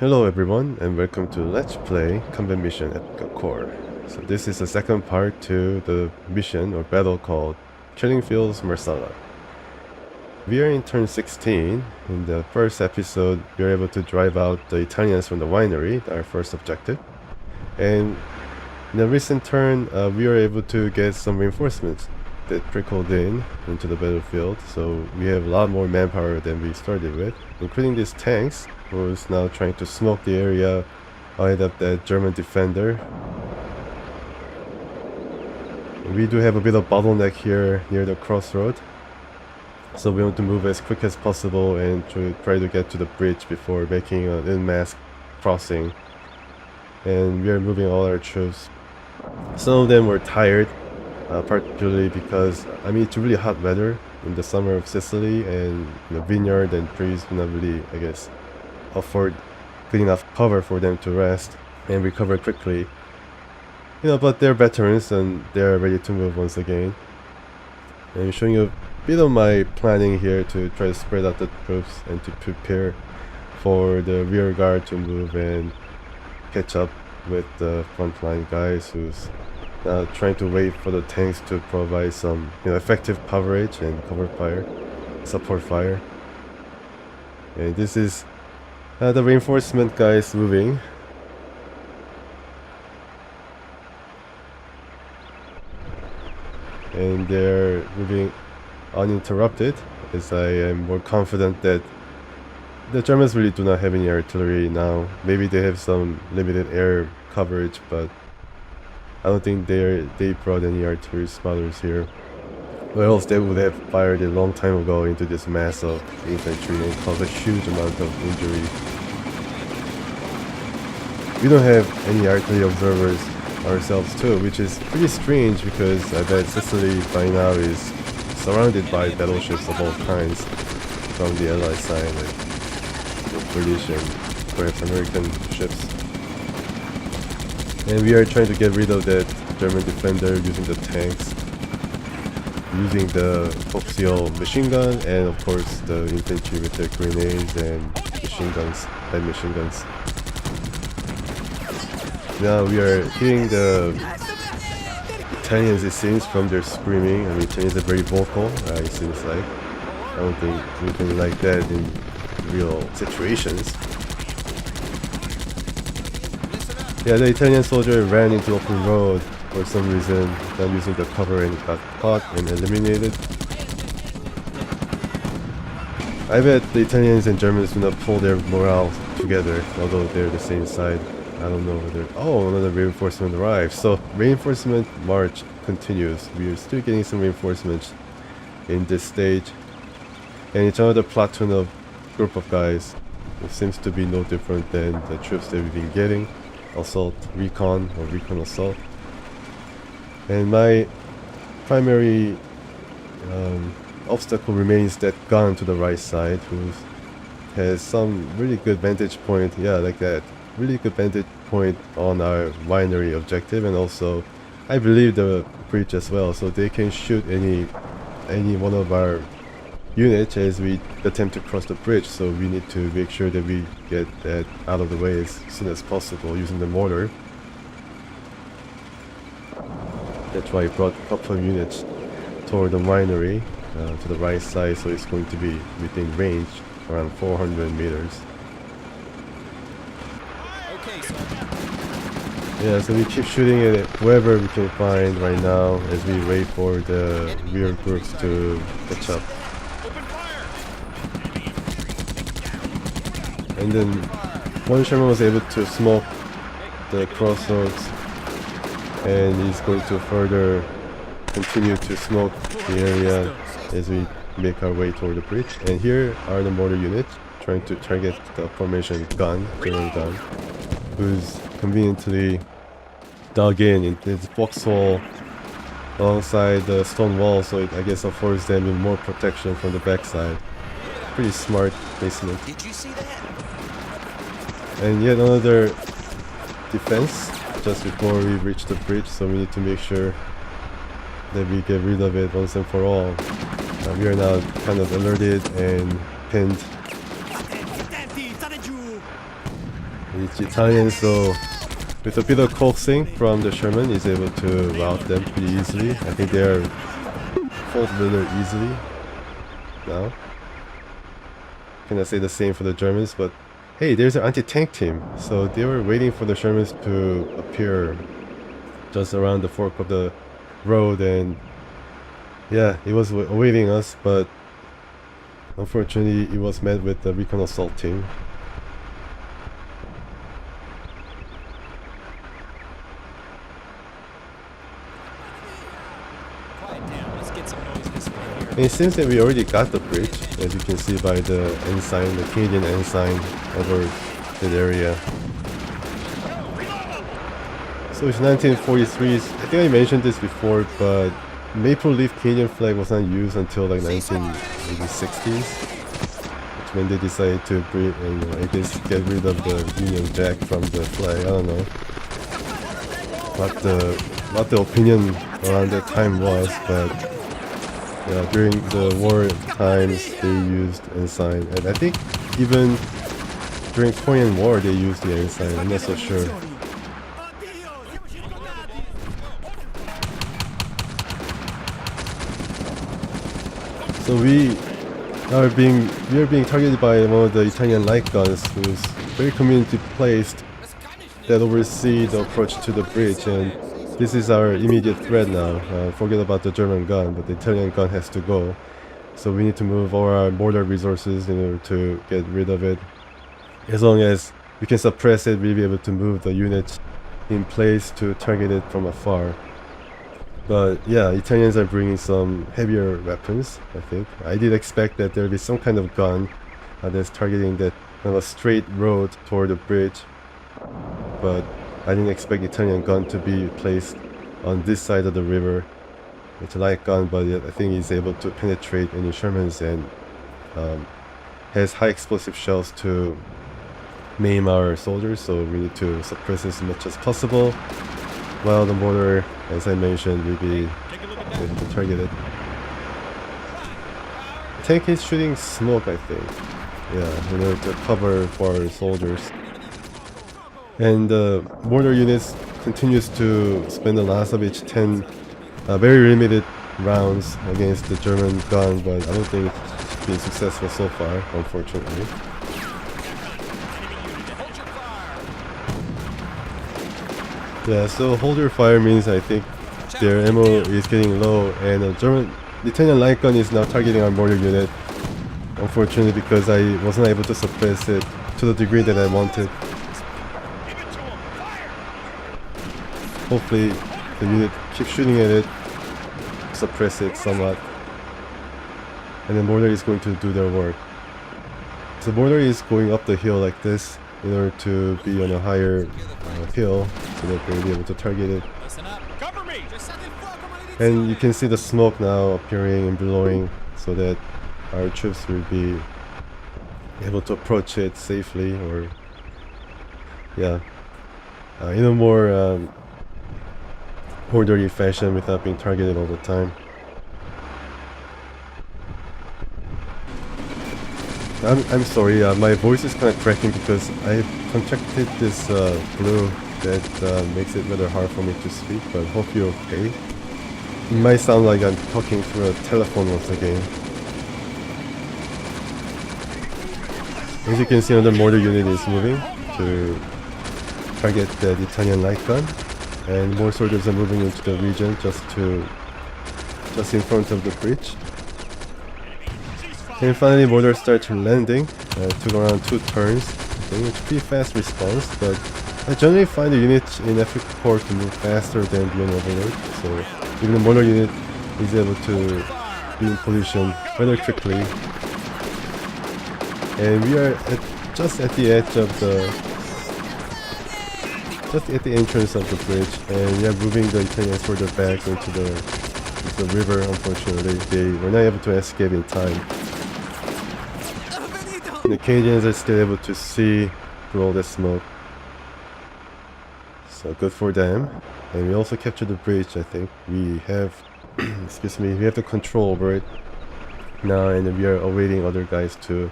Hello everyone and welcome to Let's Play Combat Mission Afrika Korps. So this is the second part to the mission or battle called Killingfields, Marsala. We are in turn 16. In the first episode we were able to drive out the Italians from the winery, our first objective. And in the recent turn we were able to get some reinforcements that trickled into the battlefield. So we have a lot more manpower than we started with, including these tanks who's now trying to smoke the area ahead of that German defender. We do have a bit of bottleneck here near the crossroad, so we want to move as quick as possible and try to get to the bridge before making an en masse crossing. And we are moving all our troops. Some of them were tired, particularly because it's really hot weather in the summer of Sicily, and the vineyard and trees do not really, afford good enough cover for them to rest and recover quickly. But they're veterans and they're ready to move once again. And I'm showing you a bit of my planning here to try to spread out the troops and to prepare for the rear guard to move and catch up with the frontline guys who's trying to wait for the tanks to provide some effective coverage and cover fire, support fire. And this is the reinforcement guys moving. And they're moving uninterrupted, as I am more confident that the Germans really do not have any artillery now. Maybe they have some limited air coverage, but I don't think they brought any artillery spotters here. Or else they would have fired a long time ago into this mass of infantry and caused a huge amount of injury. We don't have any artillery observers ourselves too, which is pretty strange because I bet Sicily by now is surrounded by battleships of all kinds from the Allied side, like British and perhaps American ships. And we are trying to get rid of that German defender using the tanks, using the conceal machine gun, and of course the infantry with their grenades and machine guns, light machine guns. Now we are hitting the Italians, it seems, from their screaming. Italians are very vocal, it seems like. I don't think we can like that in real situations. Yeah, the Italian soldier ran into open road for some reason, not using the cover, and got caught and eliminated. I bet the Italians and Germans do not pull their morale together, although they're the same side. I don't know whether... Oh, another reinforcement arrived. So reinforcement march continues. We are still getting some reinforcements in this stage. And it's another platoon of group of guys. It seems to be no different than the troops that we've been getting. Assault recon or recon assault. And my primary obstacle remains that gun to the right side, who has some really good vantage point. Yeah, like that. Really good vantage point on our winery objective, and also I believe the bridge as well, so they can shoot any one of our units as we attempt to cross the bridge. So we need to make sure that we get that out of the way as soon as possible using the mortar. That's why I brought a couple of units toward the winery to the right side, so it's going to be within range around 400 meters. Yeah, so we keep shooting at it wherever we can find right now as we wait for the rear groups to catch up. And then one Sherman was able to smoke the crossroads, and he's going to further continue to smoke the area as we make our way toward the bridge. And here are the mortar units trying to target the formation gun, German gun, who's conveniently dug in his foxhole alongside the stone wall, so it, I guess, affords them more protection from the backside. Pretty smart placement. Did you see that? And yet another defense just before we reach the bridge, so we need to make sure that we get rid of it once and for all. We are now kind of alerted and pinned. It's Italian, so with a bit of coaxing from the Sherman, he's able to rout them pretty easily. I think they are fault winner easily now. Cannot say the same for the Germans, but hey, there's an anti-tank team. So they were waiting for the Shermans to appear just around the fork of the road, and yeah, it was awaiting us, but unfortunately it was met with the recon assault team. And it seems that we already got the bridge, as you can see by the ensign, the Canadian ensign over that area. So it's 1943. I think I mentioned this before, but maple leaf Canadian flag was not used until like 1960s, when they decided to bring and I guess get rid of the Union Jack from the flag. I don't know what the opinion around that time was, but yeah, during the war times they used ensign, and I think even during Korean War they used the ensign. I'm not so sure. So we are being targeted by one of the Italian light guns, who's very conveniently placed that oversee the approach to the bridge, and this is our immediate threat now. Forget about the German gun, but the Italian gun has to go. So we need to move all our mortar resources in order to get rid of it. As long as we can suppress it, we'll be able to move the units in place to target it from afar. But yeah, Italians are bringing some heavier weapons, I think. I did expect that there'll be some kind of gun that's targeting that kind of a straight road toward the bridge, but I didn't expect Italian gun to be placed on this side of the river. It's a light gun, but I think it's able to penetrate any Shermans and has high explosive shells to maim our soldiers, so we need to suppress as much as possible, while the mortar, as I mentioned, will be able to target it. The tank is shooting smoke, I think. Yeah, in order to cover for our soldiers. And the mortar units continues to spend the last of each 10 very limited rounds against the German gun, but I don't think it's been successful so far, unfortunately. Yeah, so hold your fire means I think their ammo is getting low, and the Italian light gun is now targeting our mortar unit. Unfortunately, because I wasn't able to suppress it to the degree that I wanted. Hopefully the unit keeps shooting at it, suppress it somewhat, and then mortar is going to do their work. So mortar is going up the hill like this in order to be on a higher hill so that they'll be able to target it. And you can see the smoke now appearing and billowing so that our troops will be able to approach it safely, or yeah, in a more orderly fashion without being targeted all the time. I'm sorry, my voice is kind of cracking because I contracted this flu that makes it rather hard for me to speak, but hope you're okay. It might sound like I'm talking through a telephone once again. As you can see, another mortar unit is moving to target the Italian light gun, and more soldiers are moving into the region just in front of the bridge. And finally, mortar started landing. It took around 2 turns. I think it's pretty fast response, but I generally find the units in Afrika Korps to move faster than the Overlord, so even the mortar unit is able to be in position rather quickly. And we are just at the edge of just at the entrance of the bridge, and we are moving the Italians further back into the river. Unfortunately, they were not able to escape in time. And the Canadians are still able to see through all the smoke, so good for them. And we also captured the bridge. I think we have excuse me, we have the control over it now, and we are awaiting other guys to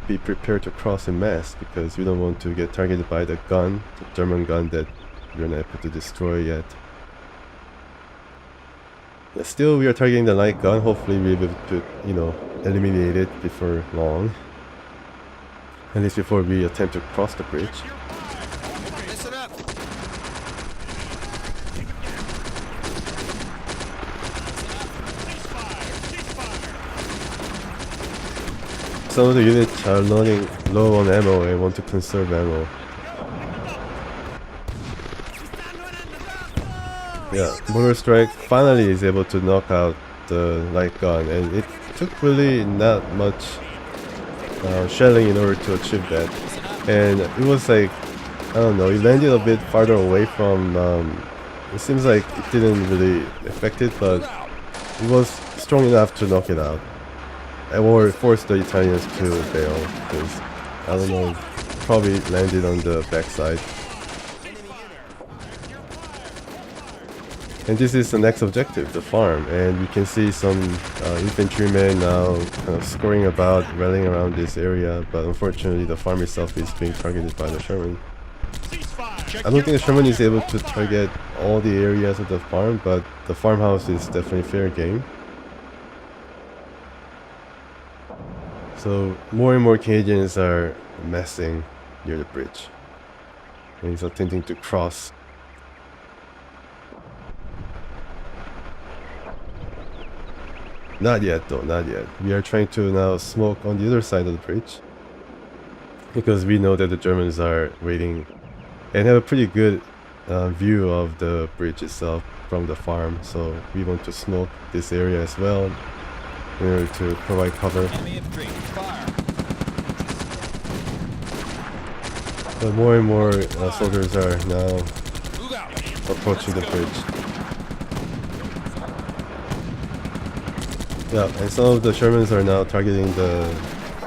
be prepared to cross en masse, because we don't want to get targeted by the gun, the German gun that we're not able to destroy yet. Yeah, still, we are targeting the light gun. Hopefully we'll be able to, you know, eliminate it before long. At least before we attempt to cross the bridge. Some of the units are running low on ammo and want to conserve ammo. Yeah, mortar strike finally is able to knock out the light gun, and it took really not much shelling in order to achieve that. And it was like, I don't know, it landed a bit farther away from, it seems like it didn't really affect it, but it was strong enough to knock it out. Or force the Italians to bail, because, I don't know, probably landed on the backside. And this is the next objective, the farm, and we can see some infantrymen now kind of scurrying about, rallying around this area, but unfortunately the farm itself is being targeted by the Sherman. I don't think the Sherman is able to target all the areas of the farm, but the farmhouse is definitely fair game. So more and more Canadians are massing near the bridge, and he's attempting to cross. Not yet though, not yet. We are trying to now smoke on the other side of the bridge, because we know that the Germans are waiting and have a pretty good view of the bridge itself from the farm, so we want to smoke this area as well in order to provide cover. But more and more soldiers are now approaching the bridge. Yeah, and some of the Shermans are now targeting the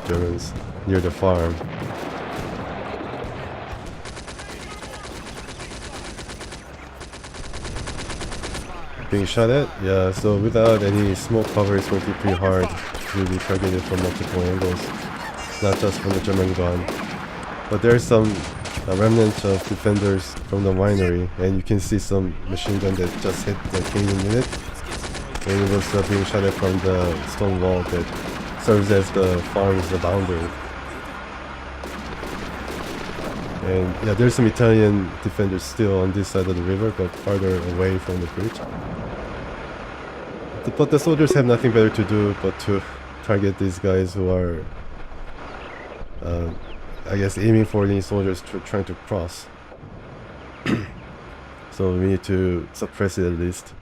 Germans near the farm. Being shot at? Yeah, so without any smoke cover, it's going to be pretty hard to be targeted from multiple angles, not just from the German gun. But there's some remnants of defenders from the winery, and you can see some machine gun that just hit the Canadian unit. And it was being shot at from the stone wall that serves as the farm's boundary. And yeah, there's some Italian defenders still on this side of the river, but farther away from the bridge. But the soldiers have nothing better to do but to target these guys who are, I guess, aiming for these soldiers trying to cross. So we need to suppress it at least.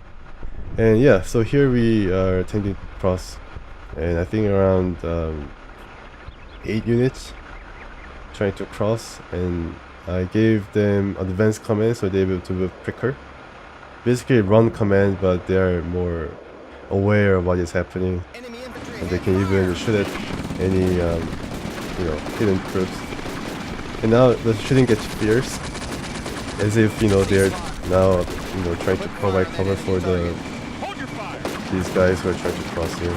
And yeah, so here we are attempting to cross, and I think around 8 units trying to cross, and I gave them advanced command so they're able to move quicker. Basically run command, but they are more aware of what is happening, and they can even shoot at any you know, hidden troops. And now the shooting gets fierce, as if, you know, they're now, you know, trying to provide cover for these guys who are trying to cross here.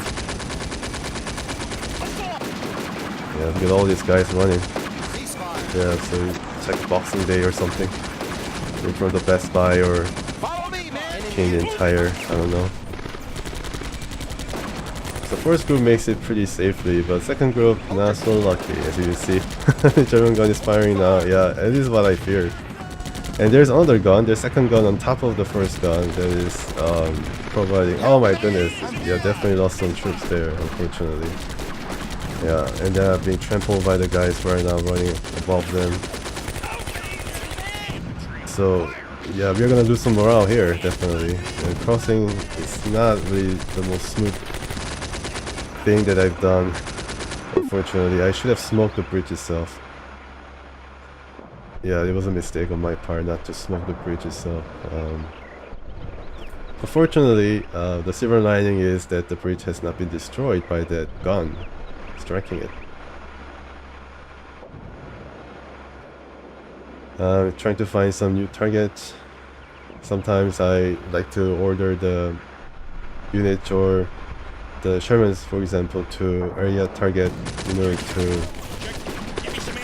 Yeah, look at all these guys running. Yeah, so it's like Boxing Day or something. In front of Best Buy or Canadian Tire, I don't know. So first group makes it pretty safely, but second group not so lucky, as you can see. The German gun is firing now. Yeah, and this is what I feared. And there's another gun, there's second gun on top of the first gun that is providing. Oh my goodness, yeah, definitely lost some troops there, unfortunately. Yeah, and they're being trampled by the guys who are now running above them. So yeah, we're gonna lose some morale here, definitely. And crossing is not really the most smooth thing that I've done, unfortunately. I should have smoked the bridge itself. Yeah, it was a mistake on my part not to smoke the bridge itself. Unfortunately, the silver lining is that the bridge has not been destroyed by that gun striking it. Trying to find some new targets. Sometimes I like to order the units or the Shermans, for example, to area target in order to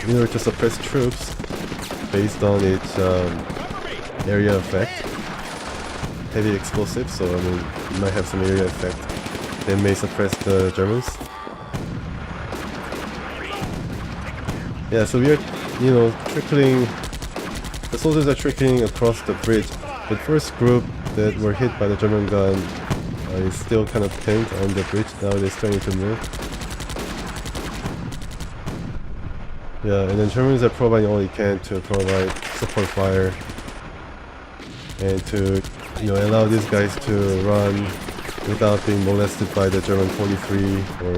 in order to suppress troops based on its area effect. Heavy explosive, so I mean, it might have some area effect that may suppress the Germans. Yeah, so we are, trickling. The soldiers are trickling across the bridge. The first group that were hit by the German gun is still kind of pinned on the bridge. Now they're starting to move. Yeah, and then Germans are providing all they can to provide support fire and to, allow these guys to run without being molested by the German 43 or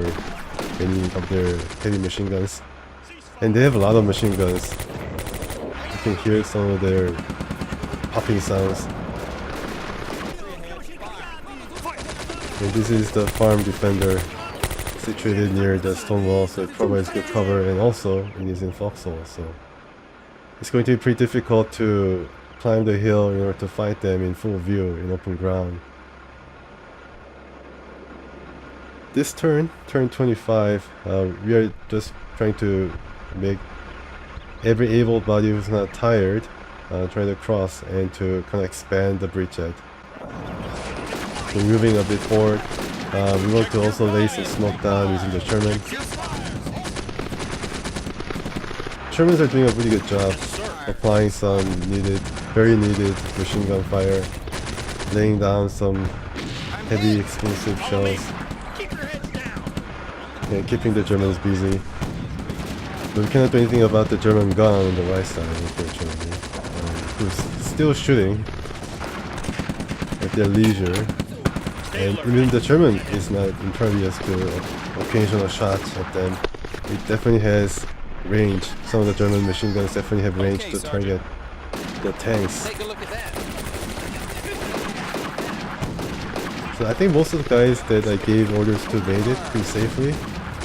any of their heavy machine guns. And they have a lot of machine guns. You can hear some of their popping sounds. And this is the farm defender, situated near the stone wall, so it provides good cover, and also it is in foxhole, so it's going to be pretty difficult to climb the hill in order to fight them in full view in open ground. This turn 25, we are just trying to make every able-bodied who's not tired trying to cross and to kind of expand the bridgehead. So moving a bit forward. We want to also lay some smoke down using the Sherman. Shermans are doing a pretty good job applying some very needed machine gun fire, laying down some heavy explosive shells, and keeping the Germans busy. But we cannot do anything about the German gun on the right side, unfortunately, who's still shooting at their leisure. And even the German is not impervious to occasional shots at them. It definitely has range. Some of the German machine guns definitely have range to target the tanks. Take a look at that. So I think most of the guys that I gave orders to made it pretty safely.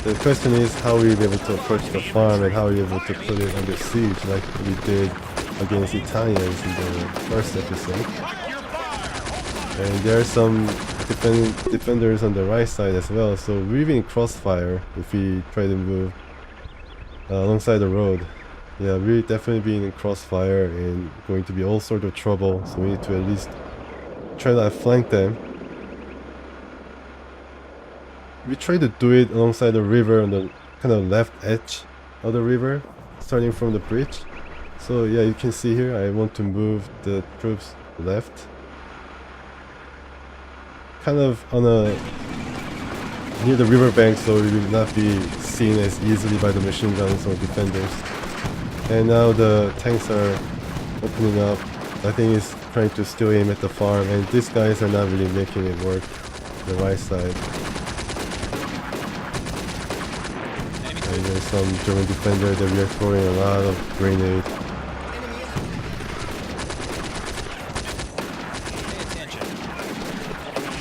The question is how we'll be able to approach the farm and how we'll be able to put it under siege like we did against Italians in the first episode. And there are some defenders on the right side as well, so we're in crossfire if we try to move alongside the road. Yeah, we're definitely being in crossfire and going to be all sort of trouble, so we need to at least try to flank them. We try to do it alongside the river on the kind of left edge of the river, starting from the bridge. So yeah, you can see here I want to move the troops left, kind of on near the riverbank, so we will not be seen as easily by the machine guns or defenders. And now the tanks are opening up. I think it's trying to still aim at the farm, and these guys are not really making it work. The right side. And there's some German defender that we are throwing a lot of grenade.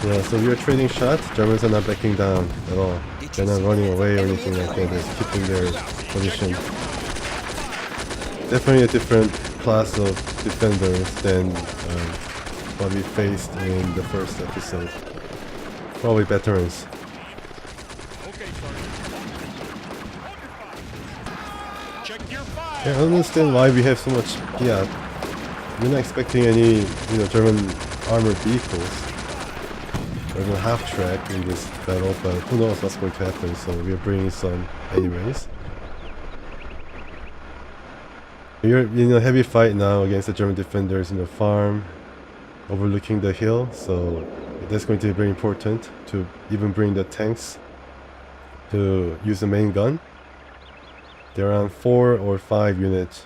Yeah, so we are trading shots. Germans are not backing down at all. They're not running away or anything like that. They're keeping their position. Definitely a different class of defenders than what we faced in the first episode. Probably veterans. Yeah, I don't understand why we have so much Fiat. We're not expecting any, German armored vehicles. Or even half track in this battle, but who knows what's going to happen, so we're bringing some anyways. We're in a heavy fight now against the German defenders in the farm, overlooking the hill, so that's going to be very important to even bring the tanks to use the main gun. There are around 4 or 5 units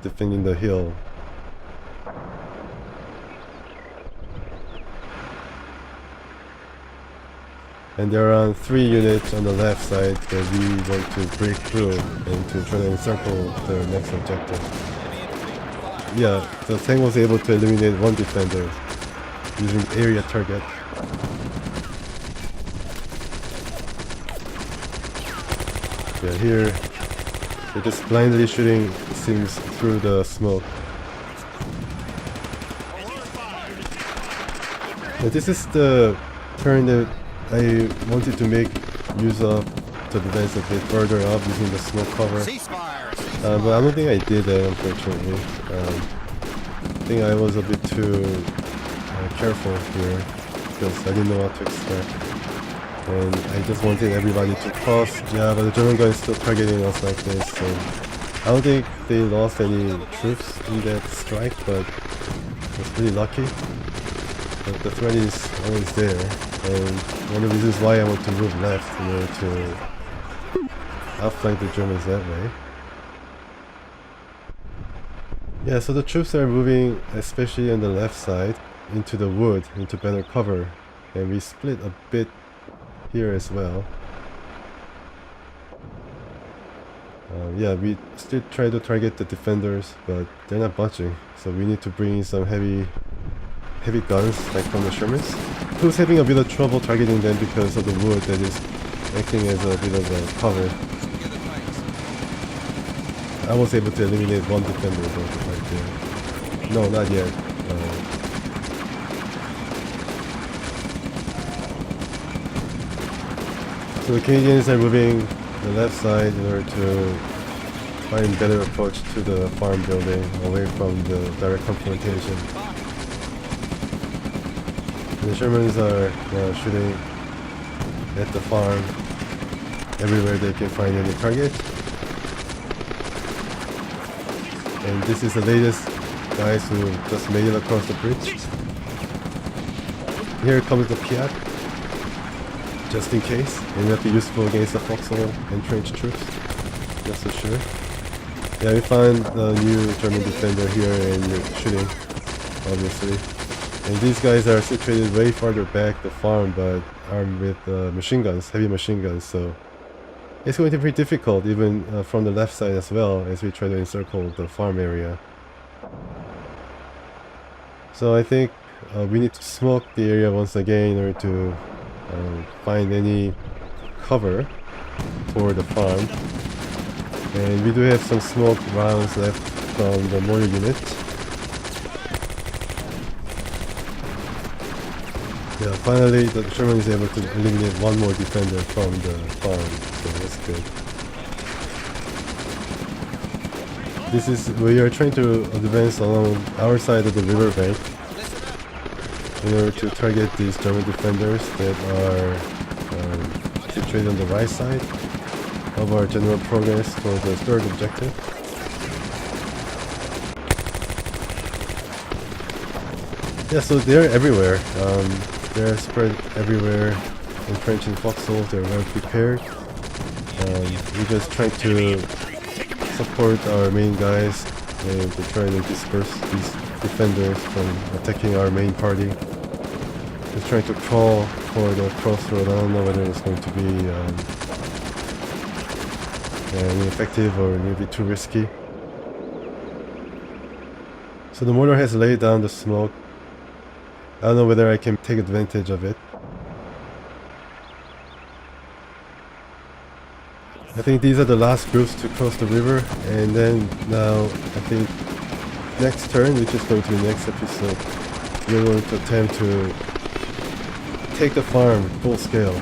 defending the hill. And there are around 3 units on the left side that we want to break through and to try to encircle the next objective. Yeah, the tank was able to eliminate one defender using area target. Yeah, here they're just blindly shooting, it seems, through the smoke. Yeah, this is the turn that I wanted to make use of to advance a bit further up using the smoke cover. But I don't think I did that, unfortunately. I think I was a bit too careful here because I didn't know what to expect. And I just wanted everybody to cross. Yeah, but the German guy is still targeting us like this, so I don't think they lost any troops in that strike, but it's pretty lucky. But the threat is always there, and one of the reasons why I want to move left in order to outflank the Germans that way. Yeah, so the troops are moving, especially on the left side, into the wood, into better cover, and we split a bit here as well. Yeah, we still try to target the defenders, but they're not budging, so we need to bring in some heavy guns, like from the Shermans, who's having a bit of trouble targeting them because of the wood that is acting as a bit of a cover. I was able to eliminate one defender though, right there. No, not yet. So the Canadians are moving the left side in order to find better approach to the farm building, away from the direct confrontation. The Shermans are shooting at the farm everywhere they can find any target. And this is the latest guys who just made it across the bridge. Here comes the Piat, just in case. It might be useful against the foxhole entrenched troops, just for sure. Yeah, we found a new German defender here and you're shooting, obviously. And these guys are situated way farther back the farm, but armed with machine guns, heavy machine guns, so it's going to be difficult even from the left side as well as we try to encircle the farm area. So I think we need to smoke the area once again in order to find any cover for the farm. And we do have some smoke rounds left from the mortar unit. Yeah, finally the Sherman is able to eliminate one more defender from the farm, so that's good. We are trying to advance along our side of the riverbank in order to target these German defenders that are situated on the right side of our general progress toward the third objective. Yeah, so they're everywhere. They're spread everywhere, entrenched in foxholes. They're well prepared. We're just trying to support our main guys and to try to disperse these defenders from attacking our main party. Just trying to crawl for the crossroad. I don't know whether it's going to be ineffective or maybe too risky. So the mortar has laid down the smoke. I don't know whether I can take advantage of it. I think these are the last groups to cross the river, and then now I think next turn, which is going to be next episode, we're going to attempt to take the farm full scale.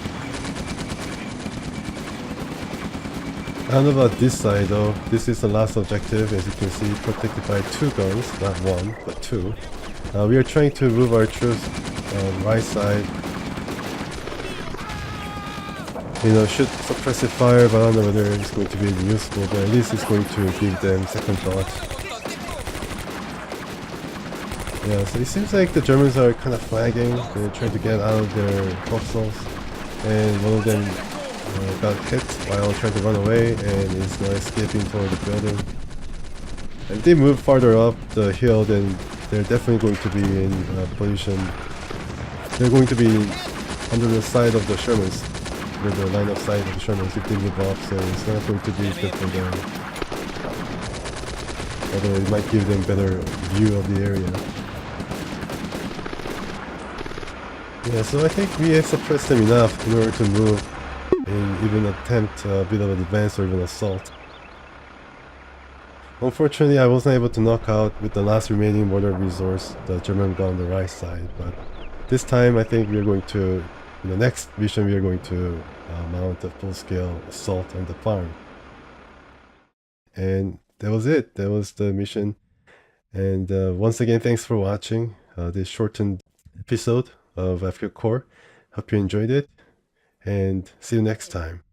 I don't know about this side though. This is the last objective, as you can see, protected by 2 guns, not 1, but 2. We are trying to move our troops right side. You know, should suppressive fire, but I don't know whether it's going to be useful, but at least it's going to give them second thought. Yeah, so it seems like the Germans are kind of flagging. They're trying to get out of their foxholes, and one of them got hit while trying to run away and is now escaping toward the building. And if they move farther up the hill, then they're definitely going to be in position. They're going to be under the side of the Shermans, with the line of sight of the Shermans if they move up, so it's not going to be good for them. Although it might give them better view of the area. Yeah, so I think we have suppressed them enough in order to move and even attempt a bit of an advance or even assault. Unfortunately, I wasn't able to knock out with the last remaining mortar resource the German gun on the right side, but this time I think we're going to in the next mission we are going to mount a full-scale assault on the farm. And that was it. That was the mission. And once again, thanks for watching this shortened episode of Afrika Korps. Hope you enjoyed it, and see you next time.